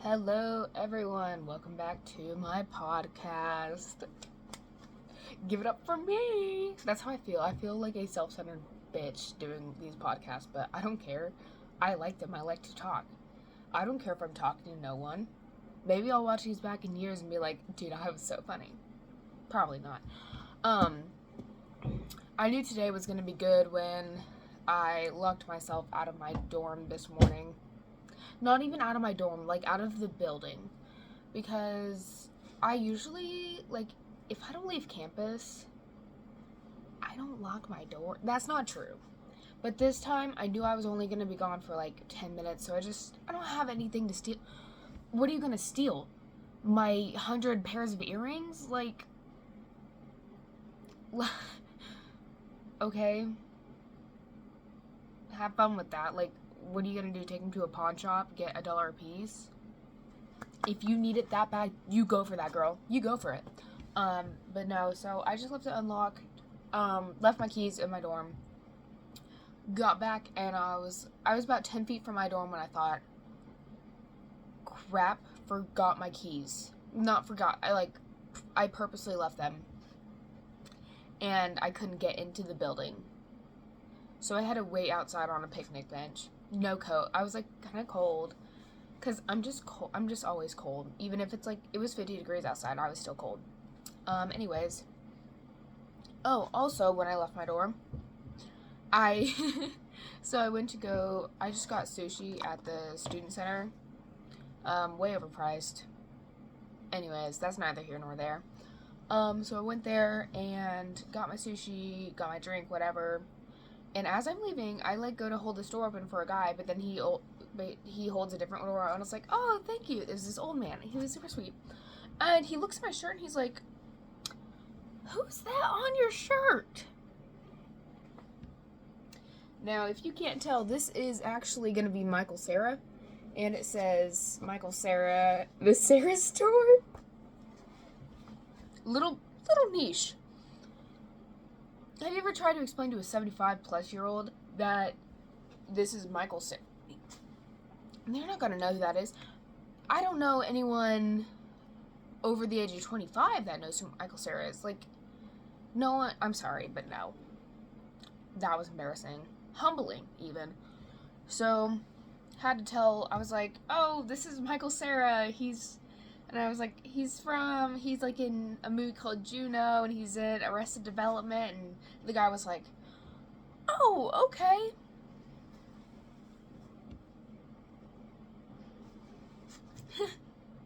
Hello, everyone. Welcome back to my podcast. Give it up for me. That's how I feel. I feel like a self-centered bitch doing these podcasts, but I don't care. I like them. I like to talk. I don't care if I'm talking to no one. Maybe I'll watch these back in years and be like, dude, I was so funny. Probably not. Um, I knew today was going to be good when I locked myself out of my dorm this morning. Not even out of my dorm, like out of the building. Because I usually, like, if I don't leave campus, I don't lock my door. That's not true. But this time, I knew I was only going to be gone for like 10 minutes, so I don't have anything to steal. What are you going to steal? My 100 pairs of earrings? Like, okay. Have fun with that. Like, what are you going to do? Take them to a pawn shop, get $1 a piece? If you need it that bad, you go for that, girl. You go for it. But no, so I just left it unlocked, left my keys in my dorm, got back, and I was about 10 feet from my dorm when I thought, crap, forgot my keys. Not forgot, I purposely left them, and I couldn't get into the building. So I had to wait outside on a picnic bench. No coat. I was, like, kind of cold. Because I'm just cold. I'm just always cold. Even if it's, like, it was 50 degrees outside, I was still cold. Anyways. Oh, also, when I left my dorm, so I went to go, I just got sushi at the student center. Way overpriced. Anyways, that's neither here nor there. So I went there and got my sushi, got my drink, whatever. And as I'm leaving, I, like, go to hold this door open for a guy, but then he holds a different door, and I was like, oh, thank you. It was this old man. He was super sweet. And he looks at my shirt, and he's like, who's that on your shirt? Now, if you can't tell, this is actually going to be Michael Cera. And it says, Michael Cera, the Cera store. Little niche. Have you ever tried to explain to a 75-plus-year-old that this is Michael Cera? They're not going to know who that is. I don't know anyone over the age of 25 that knows who Michael Cera is. Like, no one, I'm sorry, but no. That was embarrassing. Humbling, even. So, had to tell, I was like, oh, this is Michael Cera. And I was like, he's like in a movie called Juno, and he's in Arrested Development, and the guy was like, oh, okay.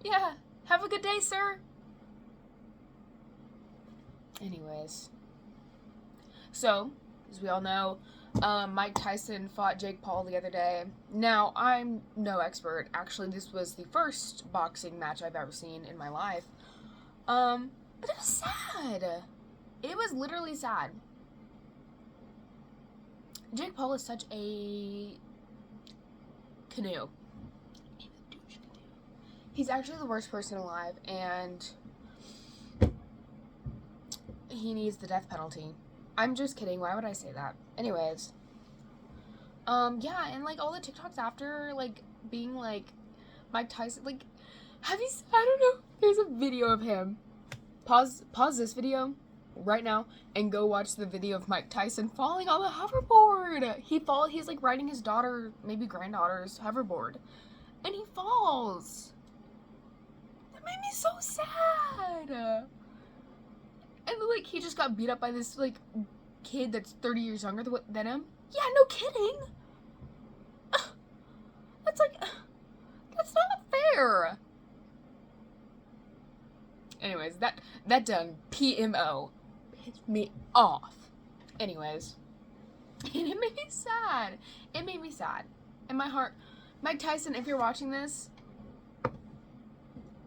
Yeah, have a good day, sir. Anyways. So, as we all know, Mike Tyson fought Jake Paul the other day. Now, I'm no expert. Actually, this was the first boxing match I've ever seen in my life. But it was sad. It was literally sad. Jake Paul is such a canoe. He's actually the worst person alive, and he needs the death penalty. I'm just kidding. Why would I say that? Anyways. Yeah, and, like, all the TikToks after, like, being, like, Mike Tyson, like, I don't know, there's a video of him. Pause this video right now and go watch the video of Mike Tyson falling on the hoverboard. He's, like, riding his daughter, maybe granddaughter's hoverboard, and he falls. That made me so sad. And, like, he just got beat up by this, like, kid that's 30 years younger than him. Yeah, no kidding. That's, like, that's not fair. Anyways, that done PMO. Pissed me off. Anyways. And it made me sad. It made me sad. In my heart. Mike Tyson, if you're watching this,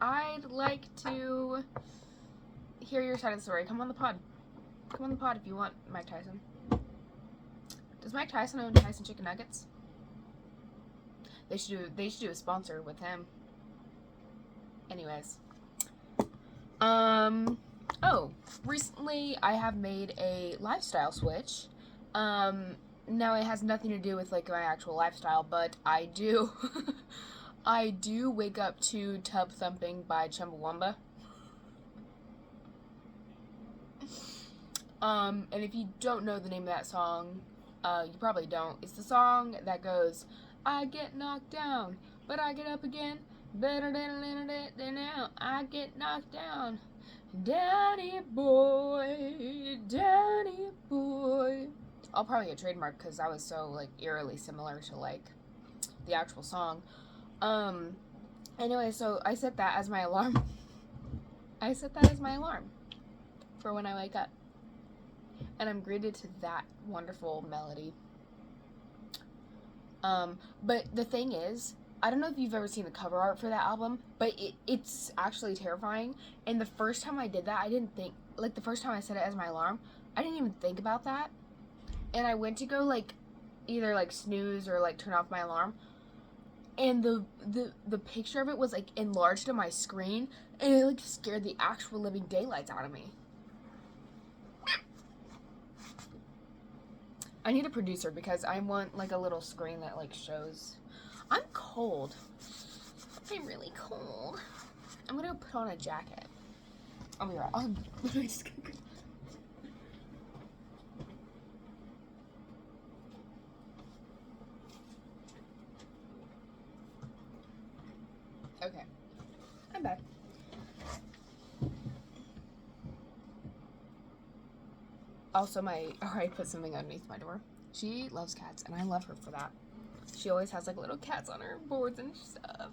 I'd like to hear your side of the story. Come on the pod. Come on the pod if you want, Mike Tyson. Does Mike Tyson own Tyson Chicken Nuggets? They should do a sponsor with him. Anyways. Oh, recently I have made a lifestyle switch. Now it has nothing to do with, like, my actual lifestyle, but I do I do wake up to Tub Thumping by Chumbawamba. And if you don't know the name of that song, you probably don't. It's the song that goes, I get knocked down, but I get up again. Better than now. I get knocked down. Danny boy, Danny boy. I'll probably get trademarked because that was so, like, eerily similar to, like, the actual song. Anyway, so I set that as my alarm. I set that as my alarm for when I wake up. And I'm greeted to that wonderful melody. But the thing is, I don't know if you've ever seen the cover art for that album, but it's actually terrifying. And the first time I did that, I didn't think, like, the first time I set it as my alarm, I didn't even think about that. And I went to go, like, either, like, snooze or, like, turn off my alarm. And the picture of it was, like, enlarged on my screen, and it, like, scared the actual living daylights out of me. I need a producer because I want, like, a little screen that, like, shows. I'm cold. I'm really cold. I'm gonna put on a jacket. I'll be right. I'm literally just gonna... Okay. I'm back. Also, I put something underneath my door. She loves cats, and I love her for that. She always has, like, little cats on her boards and stuff.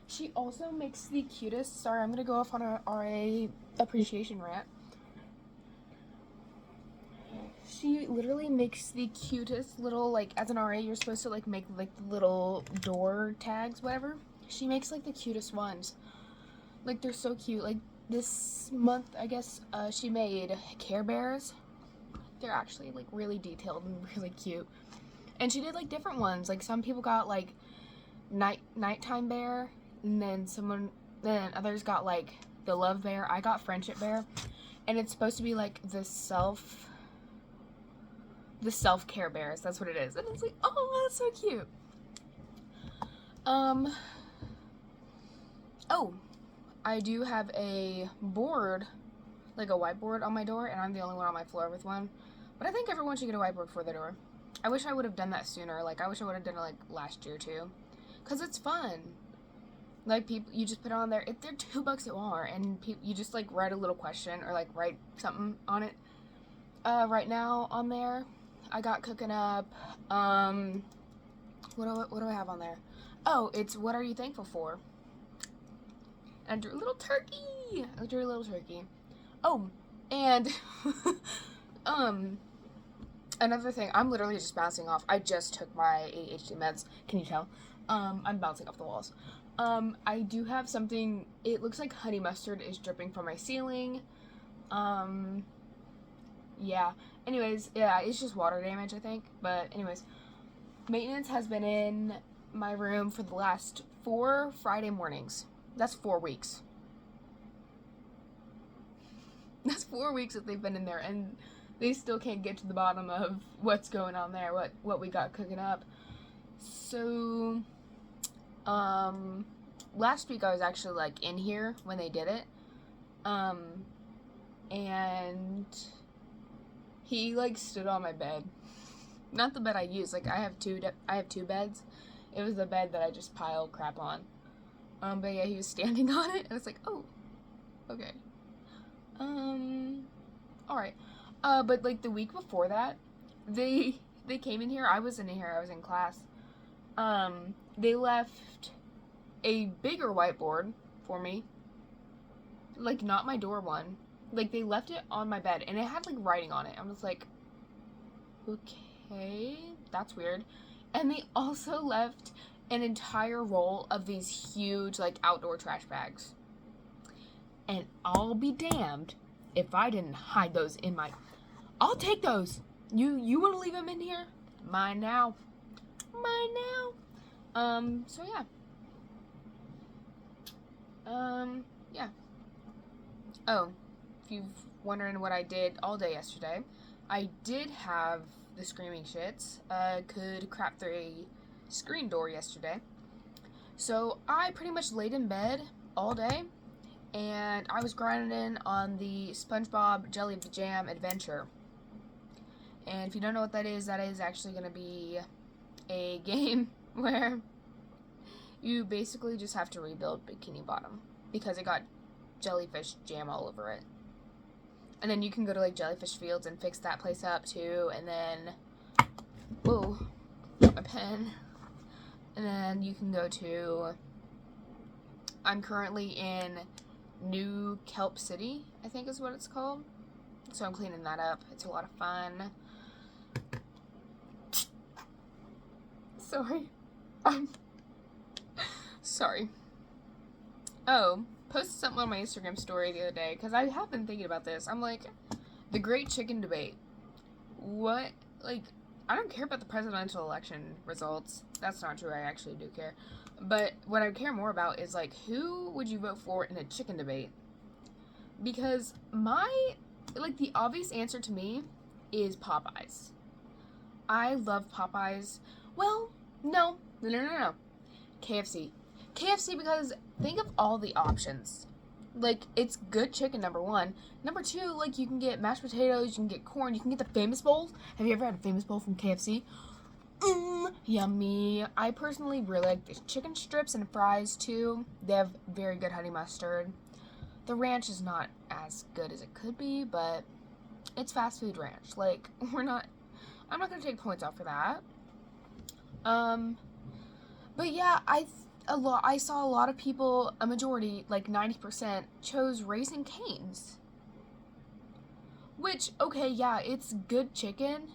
She also makes the cutest... Sorry, I'm gonna go off on a RA appreciation rant. She literally makes the cutest little, like, as an RA, you're supposed to, like, make, like, little door tags, whatever. She makes, like, the cutest ones. Like, they're so cute. Like, this month, I guess, she made Care Bears. They're actually, like, really detailed and really cute. And she did, like, different ones. Like, some people got, like, nighttime bear, and then others got, like, the love bear. I got friendship bear, and it's supposed to be, like, the self-care bears. That's what it is. And it's like, oh, that's so cute. Oh, I do have a board, like a whiteboard on my door, and I'm the only one on my floor with one. But I think everyone should get a whiteboard for their door. I wish I would have done that sooner. Like, I wish I would have done it, like, last year, too. Because it's fun. Like, people, you just put it on there. They're $2 at Walmart, and you just, like, write a little question or, like, write something on it. Right now, on there, I got cooking up, what do I have on there? Oh, it's what are you thankful for? And I drew a little turkey. Oh, and, another thing, I'm literally just bouncing off. I just took my ADHD meds. Can you tell? I'm bouncing off the walls. I do have something, it looks like honey mustard is dripping from my ceiling. Yeah. Anyways, yeah, it's just water damage, I think. But anyways, maintenance has been in my room for the last 4 Friday mornings. That's 4 weeks. That's 4 weeks that they've been in there, and they still can't get to the bottom of what's going on there, what we got cooking up. So, last week I was actually, like, in here when they did it, and he, like, stood on my bed. Not the bed I use, like, I have two beds. It was the bed that I just piled crap on. But yeah, he was standing on it, and it's like, oh, okay. Alright. But, like, the week before that, they came in here. I was in here. I was in class. They left a bigger whiteboard for me. Like, not my door one. Like, they left it on my bed, and it had, like, writing on it. I was like, okay, that's weird. And they also left an entire roll of these huge, like, outdoor trash bags. And I'll be damned if I didn't hide those in my... I'll take those. You want to leave them in here? Mine now. Mine now. So yeah. Yeah. Oh, if you're wondering what I did all day yesterday, I did have the screaming shits. Could crap through a screen door yesterday. So I pretty much laid in bed all day, and I was grinding on the SpongeBob Jelly Jam Adventure. And if you don't know what that is actually going to be a game where you basically just have to rebuild Bikini Bottom because it got jellyfish jam all over it. And then you can go to like Jellyfish Fields and fix that place up too, and then, whoa, got my pen. And then you can go to, I'm currently in New Kelp City, I think is what it's called. So I'm cleaning that up. It's a lot of fun. Sorry. Sorry. Oh, posted something on my Instagram story the other day, because I have been thinking about this. I'm like, the Great Chicken Debate. What, like, I don't care about the presidential election results. That's not true, I actually do care. But what I care more about is, like, who would you vote for in a chicken debate? Because the obvious answer to me is Popeyes. I love Popeyes. Well, no. KFC. KFC, because think of all the options. Like, it's good chicken, number one. Number two, like, you can get mashed potatoes, you can get corn, you can get the famous bowls. Have you ever had a famous bowl from KFC? Yummy. I personally really like the chicken strips and fries, too. They have very good honey mustard. The ranch is not as good as it could be, but it's fast food ranch. Like, I'm not going to take points off for that. But yeah, I saw a lot of people, a majority, like 90%, chose Raising Cane's. Which, okay, yeah, it's good chicken,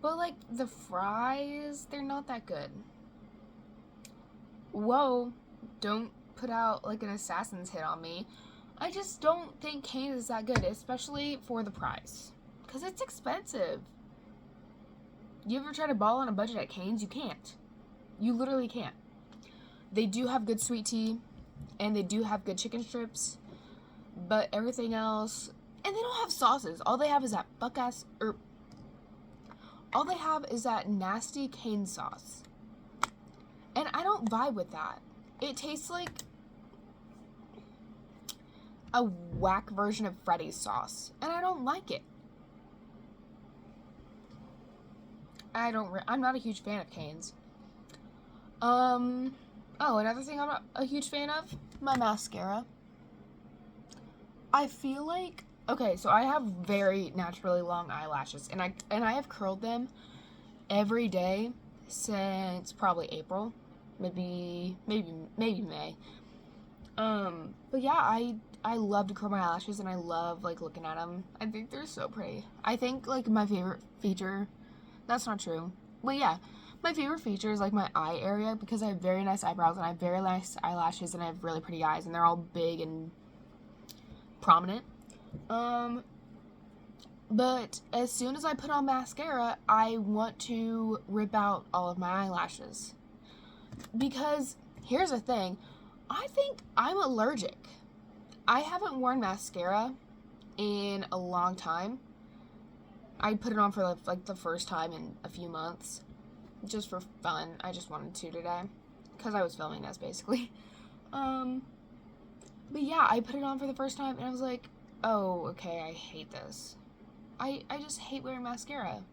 but like the fries, they're not that good. Whoa, don't put out like an assassin's hit on me. I just don't think Cane's is that good, especially for the price. Because it's expensive. You ever try to ball on a budget at Cane's? You can't. You literally can't. They do have good sweet tea, and they do have good chicken strips, but everything else, and they don't have sauces. All they have is that all they have is that nasty cane sauce. And I don't vibe with that. It tastes like a whack version of Freddy's sauce, and I don't like it. I'm not a huge fan of Cane's. Oh, another thing I'm not a huge fan of, my mascara. I feel like, okay, so I have very naturally long eyelashes, and I have curled them every day since probably April, maybe May. But yeah, I love to curl my eyelashes, and I love like looking at them. I think they're so pretty. I think like my favorite feature, that's not true, but yeah. My favorite feature is like my eye area, because I have very nice eyebrows and I have very nice eyelashes and I have really pretty eyes and they're all big and prominent. But as soon as I put on mascara, I want to rip out all of my eyelashes. Because here's the thing, I think I'm allergic. I haven't worn mascara in a long time. I put it on for like the first time in a few months. Just for fun. I just wanted to today. Because I was filming this, basically. But yeah, I put it on for the first time, and I was like, oh, okay, I hate this. I just hate wearing mascara.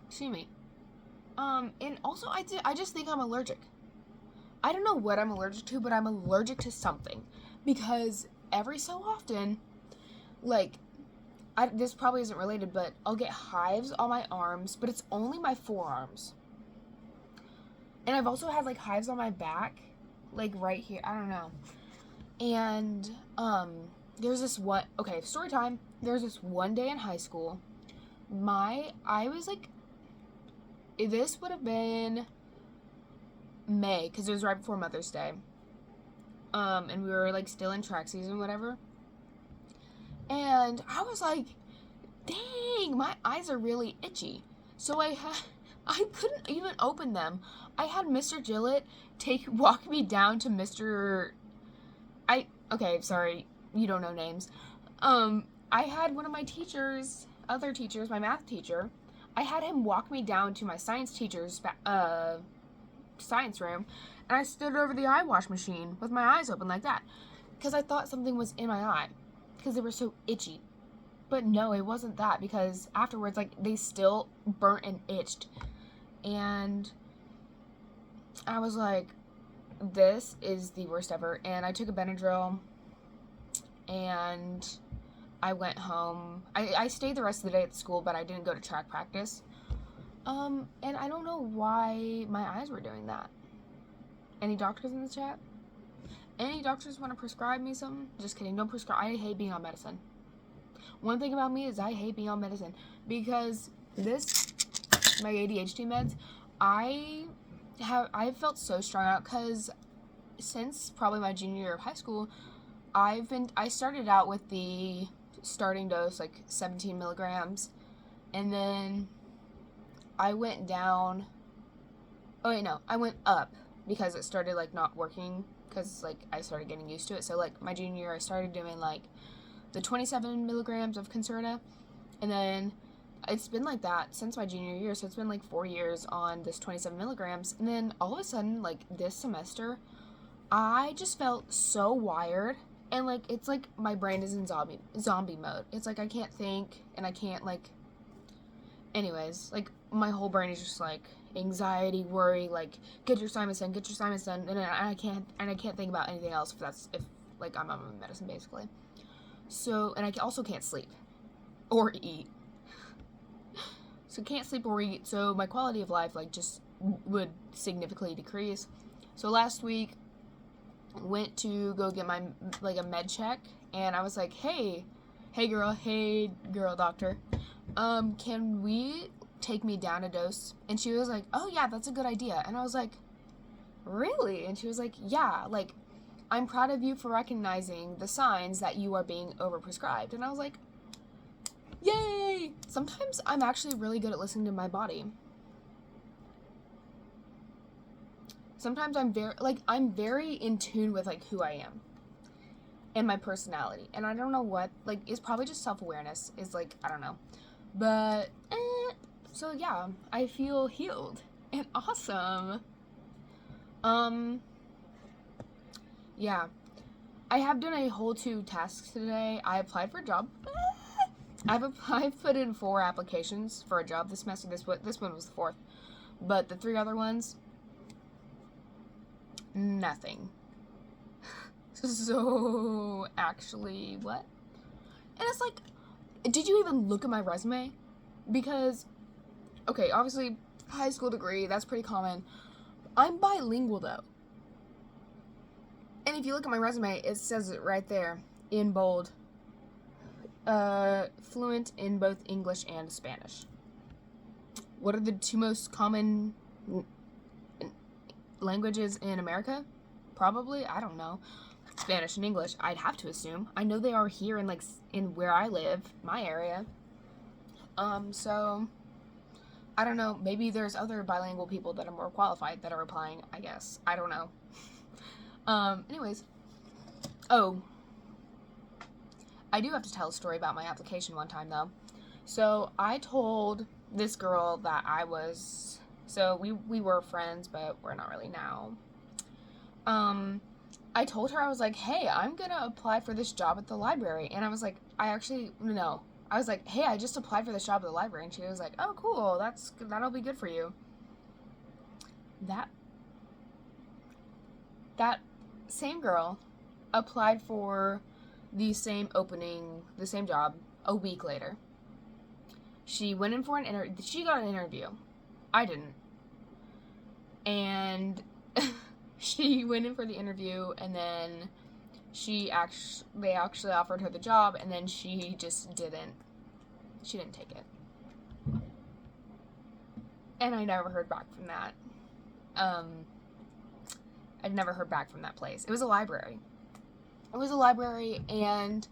Excuse me. And also, I just think I'm allergic. I don't know what I'm allergic to, but I'm allergic to something. Because every so often, like, this probably isn't related, but I'll get hives on my arms, but it's only my forearms. And I've also had, like, hives on my back, like, right here. I don't know. And, there's this one, okay, story time. There's this one day in high school. I was, like, this would have been May, because it was right before Mother's Day. And we were, like, still in track season, whatever. And I was like, dang, my eyes are really itchy. So I couldn't even open them. I had Mr. Gillett walk me down to okay, sorry, you don't know names. I had one of my other teachers, my math teacher, I had him walk me down to my science teacher's science room, and I stood over the eye wash machine with my eyes open like that because I thought something was in my eye because they were so itchy. But no, it wasn't that, because afterwards, like, they still burnt and itched. And I was like, this is the worst ever. And I took a Benadryl, and I went home. I stayed the rest of the day at the school, but I didn't go to track practice. And I don't know why my eyes were doing that. Any doctors in the chat? Any doctors want to prescribe me something? Just kidding. Don't prescribe. I hate being on medicine. One thing about me is I hate being on medicine because my ADHD meds, I felt so strung out because since probably my junior year of high school, I started out with the starting dose, like 17 milligrams, and then I went down. Oh wait, no, I went up because it started like not working because like I started getting used to it. So like my junior year, I started doing like the 27 milligrams of Concerta, and then it's been like that since my junior year, so it's been like 4 years on this 27 milligrams, and then all of a sudden, like this semester, I just felt so wired, and like it's like my brain is in zombie mode. It's like I can't think, and I can't like, anyways, like my whole brain is just like anxiety, worry, like get your assignments done, and I can't think about anything else if like I'm on medicine basically. So, and I also can't sleep or eat. So can't sleep or eat, so my quality of life like just would significantly decrease. So last week, went to go get my like a med check, and I was like, hey girl doctor, can we take me down a dose? And she was like, oh yeah, that's a good idea. And I was like, really? And she was like, yeah, like I'm proud of you for recognizing the signs that you are being overprescribed. And I was like, yay! Sometimes I'm actually really good at listening to my body. Sometimes I'm very in tune with like who I am and my personality. And I don't know what, like, it's probably just self-awareness is like, I don't know. But, so yeah, I feel healed and awesome. Yeah, I have done a whole 2 tasks today. I applied for a job. I've put in 4 applications for a job this semester. This one was the 4th, but the 3 other ones, nothing. So actually, what? And it's like, did you even look at my resume? Because, okay, obviously high school degree, that's pretty common. I'm bilingual though. And if you look at my resume, it says it right there in bold. Fluent in both English and Spanish. What are the 2 most common languages in America? Probably, I don't know. Spanish and English, I'd have to assume. I know they are here in like in where I live, my area. So I don't know, maybe there's other bilingual people that are more qualified that are applying, I guess. I don't know. Anyways. Oh. I do have to tell a story about my application one time, though. So, I told this girl that so we were friends, but we're not really now. I told her, I was like, hey, I'm gonna apply for this job at the library. And I was like, I was like, hey, I just applied for this job at the library. And she was like, oh, cool, that'll be good for you. That same girl applied for the same job a week later. She went in for an interview. She got an interview. I didn't. And she went in for the interview, and then they actually offered her the job, and then she just didn't take it. And I never heard back from that. I'd never heard back from that place. It was a library. And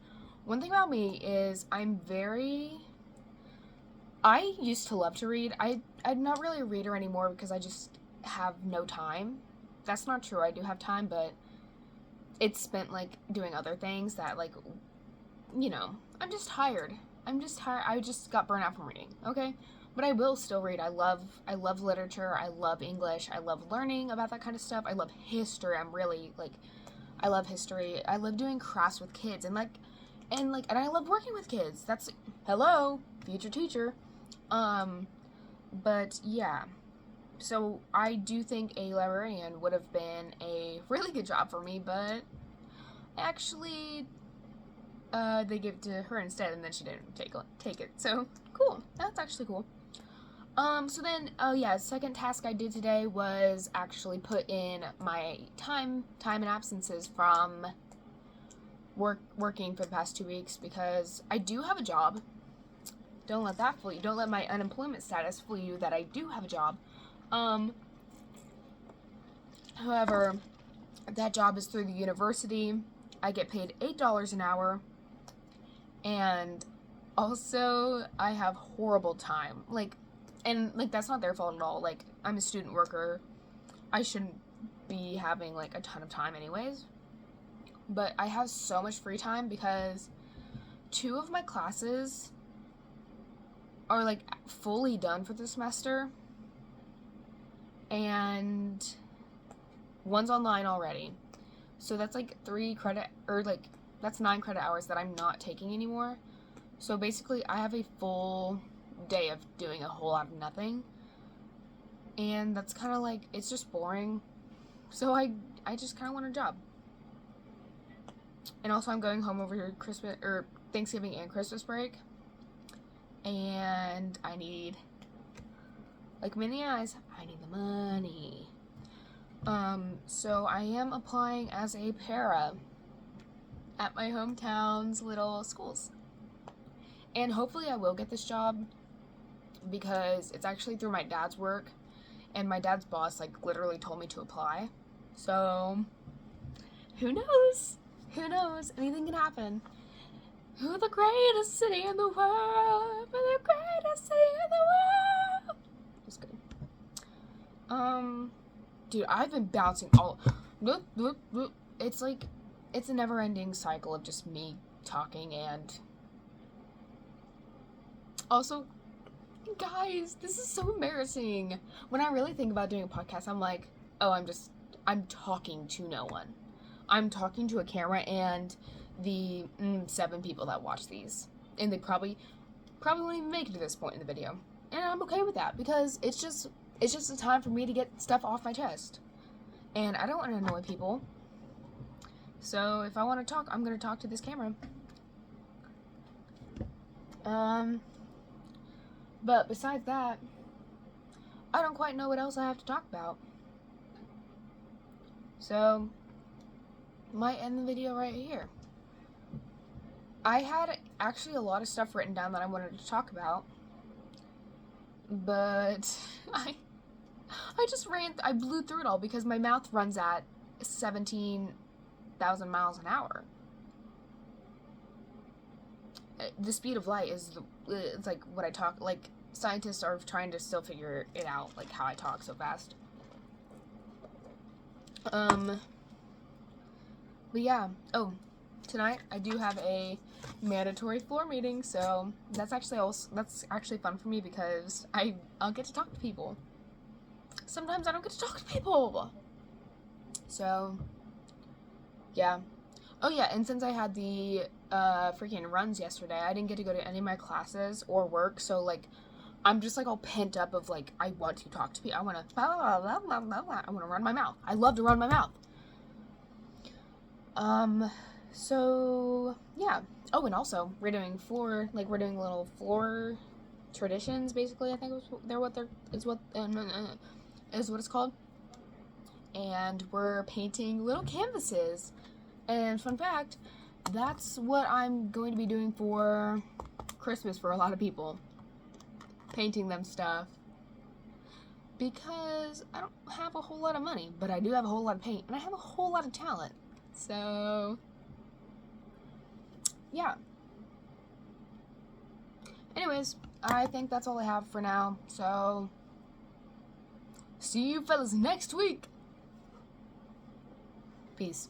one thing about me is I used to love to read. I'm not really a reader anymore because I just have no time. That's not true. I do have time, but it's spent, like, doing other things that, like, you know, I'm just tired. I just got burnt out from reading, okay? but I will still read. I love literature. I love English. I love learning about that kind of stuff. I love history. I love history. I love doing crafts with kids, and I love working with kids. That's, hello, future teacher. But yeah. So I do think a librarian would have been a really good job for me, but actually they gave it to her instead, and then she didn't take it. So cool. That's actually cool. So then, second task I did today was actually put in my time and absences from working for the past 2 weeks, because I do have a job. Don't let that fool you. Don't let my unemployment status fool you that I do have a job. However, that job is through the university. I get paid $8 an hour, and also I have horrible time. That's not their fault at all. Like, I'm a student worker. I shouldn't be having, like, a ton of time anyways. But I have so much free time because 2 of my classes are, like, fully done for the semester. And one's online already. So that's, like, 9 credit hours that I'm not taking anymore. So basically, I have a full day of doing a whole lot of nothing, and that's kind of like, it's just boring. So I just kind of want a job. And also, I'm going home over Christmas or Thanksgiving and Christmas break, and I need, like many eyes, I need the money. So I am applying as a para at my hometown's little schools, and hopefully I will get this job, because it's actually through my dad's work, and my dad's boss, like, literally told me to apply. So, who knows? Who knows? Anything can happen. Who the greatest city in the world? For the greatest city in the world. Just kidding. Dude, I've been bouncing all. It's like, it's a never-ending cycle of just me talking, and also, guys, this is so embarrassing. When I really think about doing a podcast, I'm like, oh, I'm talking to no one. I'm talking to a camera and the 7 people that watch these. And they probably won't even make it to this point in the video. And I'm okay with that, because it's just a time for me to get stuff off my chest. And I don't want to annoy people. So if I want to talk, I'm going to talk to this camera. But besides that, I don't quite know what else I have to talk about. So, might end the video right here. I had actually a lot of stuff written down that I wanted to talk about, but I blew through it all because my mouth runs at 17,000 miles an hour. The speed of light is, it's like what I talk, like, scientists are trying to still figure it out, like, how I talk so fast. But yeah, tonight I do have a mandatory floor meeting, so that's actually fun for me, because I'll get to talk to people. Sometimes I don't get to talk to people. So, yeah. Oh yeah, and since I had the freaking runs yesterday, I didn't get to go to any of my classes or work, so, like, I'm just, like, all pent up of, like, I want to talk to people. I want to run my mouth. I love to run my mouth. So, yeah. Oh, and also, we're doing little floor traditions, basically, I think is what it's called. And we're painting little canvases. And fun fact, that's what I'm going to be doing for Christmas for a lot of people. Painting them stuff. Because I don't have a whole lot of money, but I do have a whole lot of paint, and I have a whole lot of talent. So, yeah. Anyways, I think that's all I have for now. So, see you fellas next week. Peace.